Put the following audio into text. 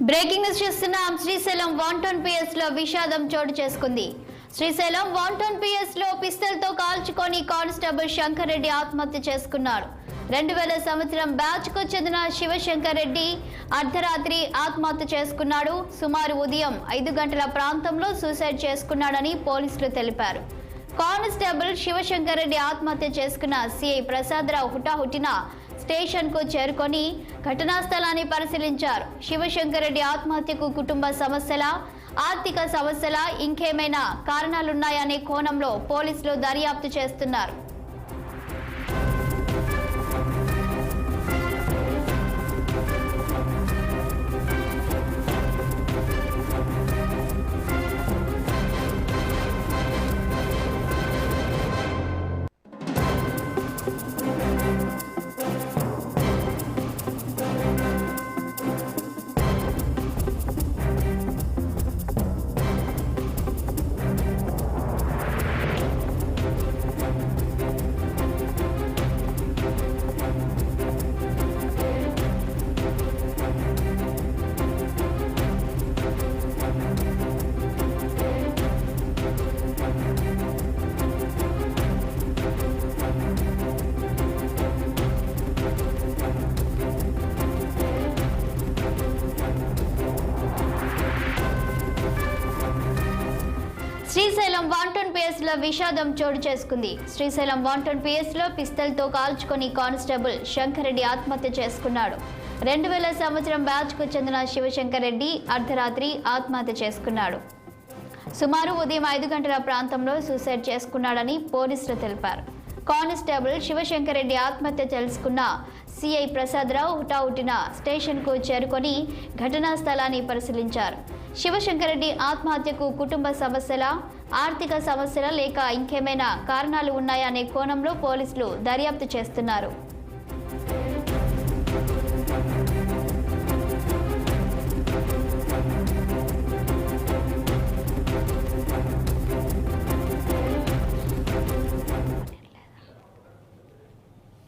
Breaking news చూస్తున్నాం. Srisailam 110 PS లో విషాదం చోటు చేసుకుంది. శ్రీశైలం 110 PS లో పిస్తల్తో కాల్చుకొని కానిస్టేబుల్ శంకర్ రెడ్డి ఆత్మహత్య చేసుకున్నాడు. 2000 సంవత్సరం బ్యాచ్ కు చెందిన శివశంకర్ రెడ్డి అర్ధరాత్రి ఆత్మహత్య చేసుకున్నాడు. సుమారు ఉదయం 5 గంటల ప్రాంతంలో సూసైడ్ చేసుకున్నాడని పోలీసులు తెలిపారు. కానిస్టేబుల్ శివశంకర్ రెడ్డి ఆత్మహత్య చేసుకున్న సిఐ ప్రసాదరావు హుటాహుటిన స్టేషన్ కు చేరుకొని ఘటనా స్థలాన్ని పరిశీలించారు. శివశంకర్ రెడ్డి ఆత్మహత్యకు కుటుంబ సమస్యల, ఆర్థిక సమస్యల, ఇంకేమైనా కారణాలున్నాయనే కోణంలో పోలీసులు దర్యాప్తు చేస్తున్నారు. శ్రీశైలం 110 PS లో విషాదం చోటు చేసుకుంది. శ్రీశైలం 110 PS లో పిస్తల్తో కాల్చుకొని కానిస్టేబుల్ శంకర్ రెడ్డి ఆత్మహత్య చేసుకున్నాడు. 2000 సంవత్సరం బ్యాచ్ కు చెందిన శివశంకర్ రెడ్డి అర్ధరాత్రి ఆత్మహత్య చేసుకున్నాడు. సుమారు ఉదయం 5 గంటల ప్రాంతంలో సూసైడ్ చేసుకున్నాడని పోలీసులు తెలిపారు. కానిస్టేబుల్ శివశంకర్ రెడ్డి ఆత్మహత్య తెలుసుకున్న సిఐ ప్రసాదరావు హుటాహుటిన స్టేషన్ కు చేరుకొని ఘటనా స్థలాన్ని పరిశీలించారు. శివశంకర్ రెడ్డి ఆత్మహత్యకు కుటుంబ సమస్యల, ఆర్థిక సమస్యల లేక ఇంకేమైనా కారణాలు ఉన్నాయనే కోణంలో పోలీసులు దర్యాప్తు చేస్తున్నారు.